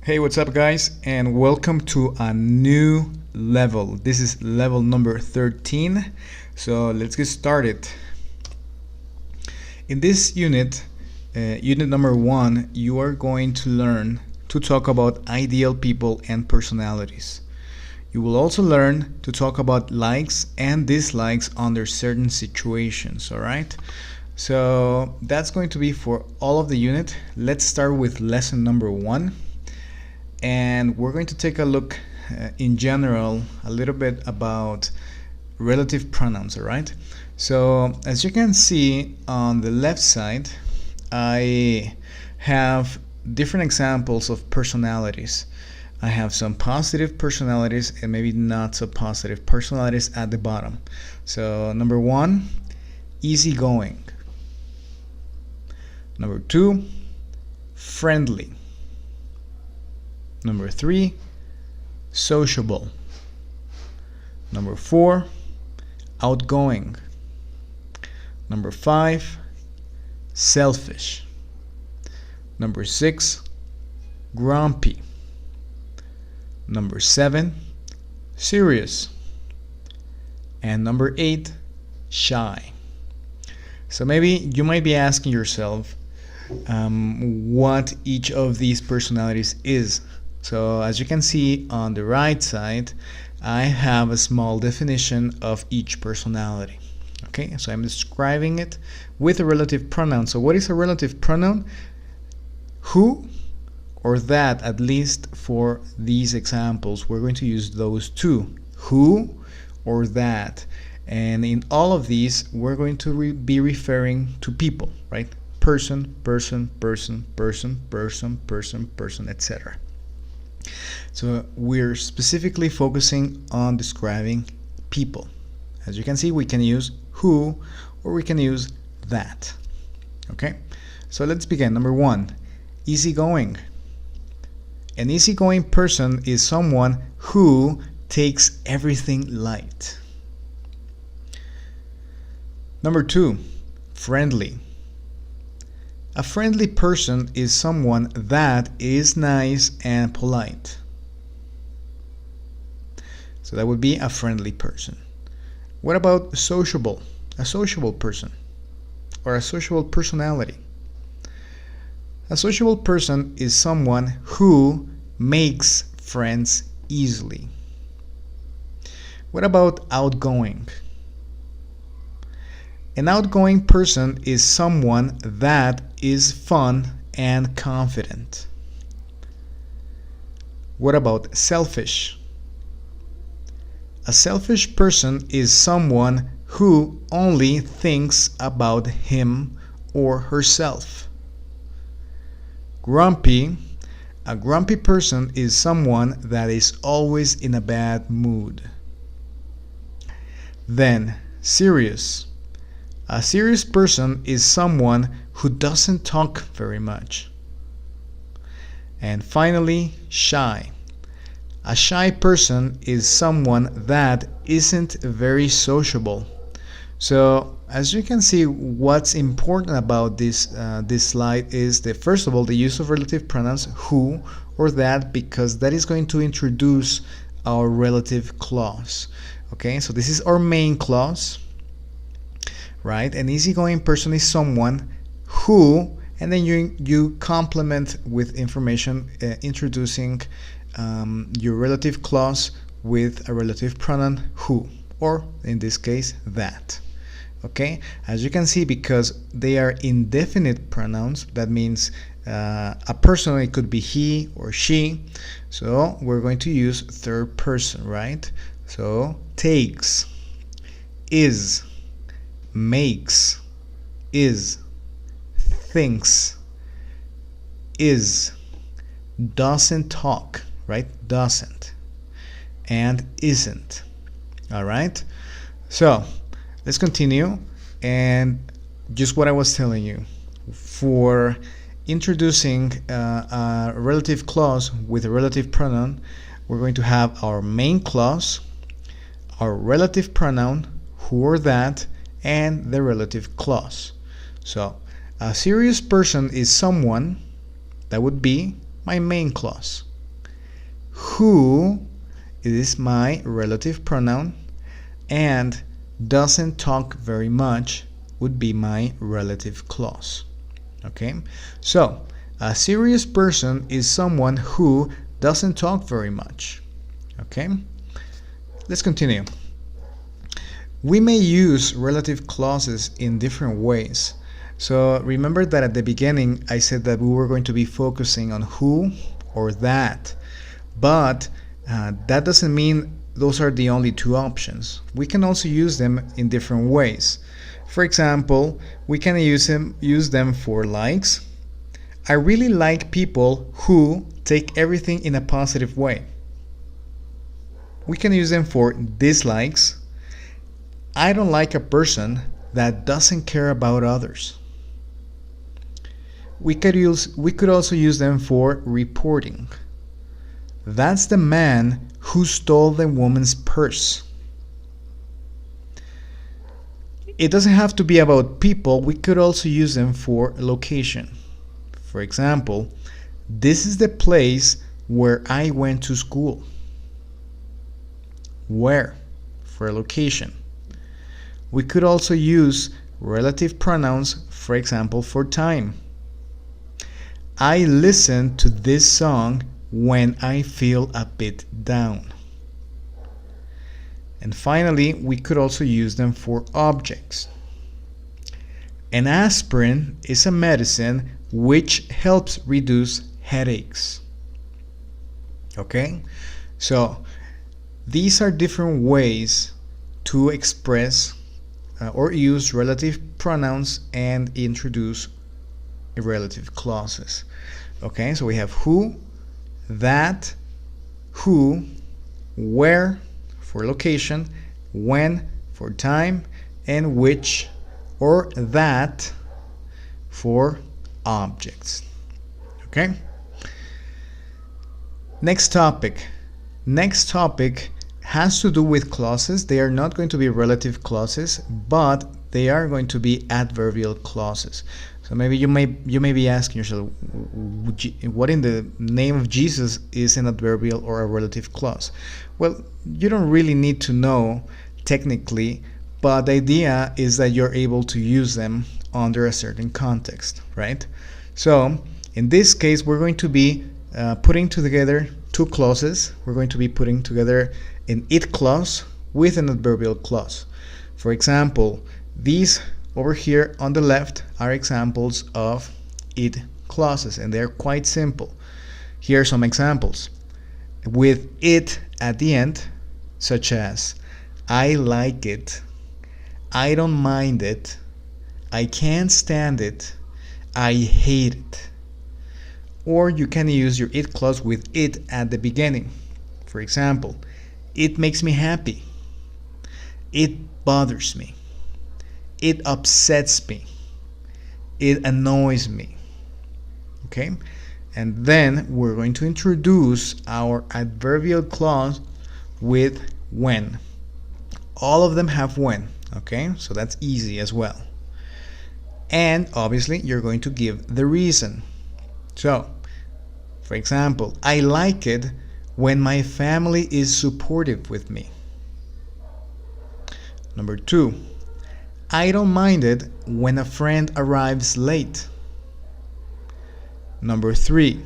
Hey, what's up guys, and welcome to a new level. This is level number 13. So let's get started. In this unit, unit number 1, you are going to learn to talk about ideal people and personalities. You will also learn to talk about likes and dislikes under certain situations, alright? So that's going to be for all of the unit. Let's start with lesson number 1. And we're going to take a look in general a little bit about relative pronouns, alright? So as you can see on the left side, I have different examples of personalities. I have some positive personalities and maybe not so positive personalities at the bottom. So number 1, easygoing. Number 2, friendly. Number 3, sociable. Number 4, outgoing. Number 5, selfish. Number 6, grumpy. Number 7, serious. And number 8, shy. So maybe you might be asking yourself what each of these personalities is. So as you can see on the right side, I have a small definition of each personality. Okay, so I'm describing it with a relative pronoun. So what is a relative pronoun? Who or that, at least for these examples, we're going to use those two. Who or that. And in all of these, we're going to be referring to people, right? Person, person, person, person, person, person, person, etc. So we're specifically focusing on describing people. As you can see, we can use who or we can use that. Okay, so let's begin. Number 1, easygoing. An easygoing person is someone who takes everything light. Number 2, friendly. A friendly person is someone that is nice and polite. So that would be a friendly person. What about sociable? A sociable person or a sociable personality. A sociable person is someone who makes friends easily. What about outgoing? An outgoing person is someone that is fun and confident. What about selfish? A selfish person is someone who only thinks about him or herself. Grumpy. A grumpy person is someone that is always in a bad mood. Then, serious. A serious person is someone who doesn't talk very much. And finally, shy. A shy person is someone that isn't very sociable. So, as you can see, what's important about this slide is first of all, the use of relative pronouns who or that, because that is going to introduce our relative clause. Okay, so this is our main clause. Right, an easygoing person is someone who, and then you complement with information introducing your relative clause with a relative pronoun who, or in this case that. Okay, as you can see, because they are indefinite pronouns, that means a person, it could be he or she, so we're going to use third person, right? So takes, is, makes, is, thinks, is, doesn't talk, right? Doesn't, and isn't. All right, so let's continue. And just what I was telling you, for introducing a relative clause with a relative pronoun, we're going to have our main clause, our relative pronoun who or that, and the relative clause. So a serious person is someone, that would be my main clause. who is my relative pronoun, and doesn't talk very much would be my relative clause. Okay, so a serious person is someone who doesn't talk very much. Okay, let's continue. We may use relative clauses in different ways. So remember that at the beginning I said that we were going to be focusing on who or that, but that doesn't mean those are the only two options. We can also use them in different ways. For example, we can use them for likes. I really like people who take everything in a positive way. We can use them for dislikes. I don't like a person that doesn't care about others. We could also use them for reporting. That's the man who stole the woman's purse. It doesn't have to be about people. We could also use them for location. For example, this is the place where I went to school. Where? For location. We could also use relative pronouns, for example, for time. I listen to this song when I feel a bit down. And finally, we could also use them for objects. An aspirin is a medicine which helps reduce headaches. Okay? So, these are different ways to express or use relative pronouns and introduce relative clauses. Okay, so we have who, that, who, where for location, when for time, and which or that for objects. Okay? Next topic. Next topic has to do with clauses. They are not going to be relative clauses, but they are going to be adverbial clauses. So maybe you may be asking yourself, what in the name of Jesus is an adverbial or a relative clause? Well, you don't really need to know technically, but the idea is that you're able to use them under a certain context, right? So in this case, we're going to be putting together two clauses. We're going to be putting together an it clause with an adverbial clause. For example, these over here on the left are examples of it clauses, and they're quite simple. Here are some examples with it at the end, such as I like it, I don't mind it, I can't stand it, I hate it. Or you can use your it clause with it at the beginning. For example, it makes me happy, it bothers me, it upsets me, it annoys me. Okay? And then we're going to introduce our adverbial clause with when. All of them have when. Okay? So that's easy as well. And obviously you're going to give the reason. So, for example, I like it when my family is supportive with me. Number 2, I don't mind it when a friend arrives late. Number 3,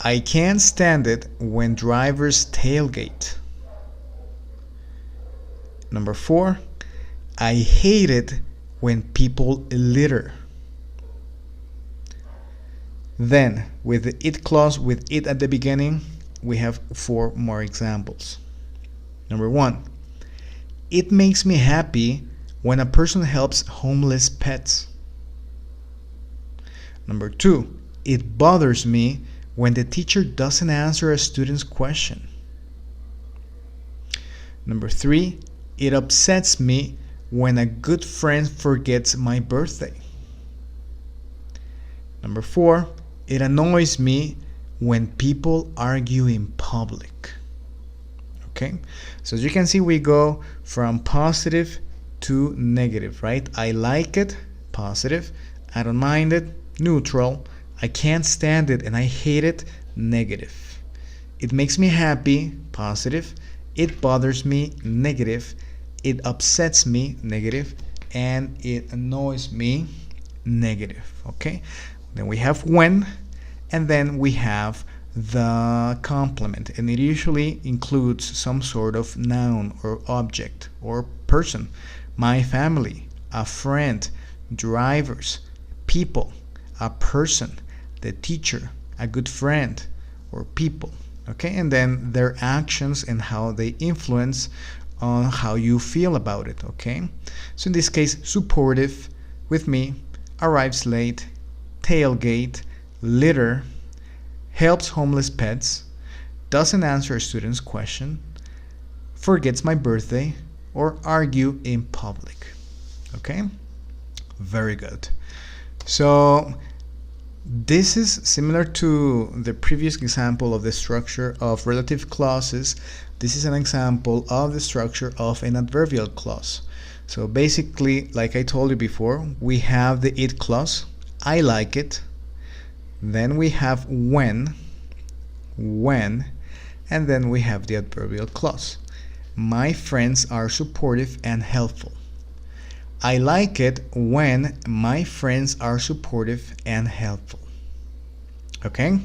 I can't stand it when drivers tailgate. Number 4, I hate it when people litter. Then, with the it clause with it at the beginning, we have 4 more examples. Number 1, it makes me happy when a person helps homeless pets. Number 2, it bothers me when the teacher doesn't answer a student's question. Number 3, it upsets me when a good friend forgets my birthday. Number 4, it annoys me when people argue in public. Okay? So as you can see, we go from positive to negative, right? I like it, positive. I don't mind it, neutral. I can't stand it and I hate it, negative. It makes me happy, positive. It bothers me, negative. It upsets me, negative. And it annoys me, negative. Okay? Then we have when, and then we have the complement, and it usually includes some sort of noun or object or person. My family, a friend, drivers, people, a person, the teacher, a good friend, or people. Okay, and then their actions and how they influence on how you feel about it. Okay, so in this case, supportive with me, arrives late, tailgate, litter, helps homeless pets, doesn't answer a student's question, forgets my birthday, or argue in public. Okay? Very good. So this is similar to the previous example of the structure of relative clauses. This is an example of the structure of an adverbial clause. So basically, like I told you before, we have the it clause, I like it. Then we have when, and then we have the adverbial clause. My friends are supportive and helpful. I like it when my friends are supportive and helpful. Okay?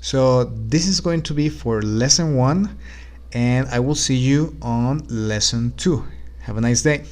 So this is going to be for lesson 1, and I will see you on lesson 2. Have a nice day.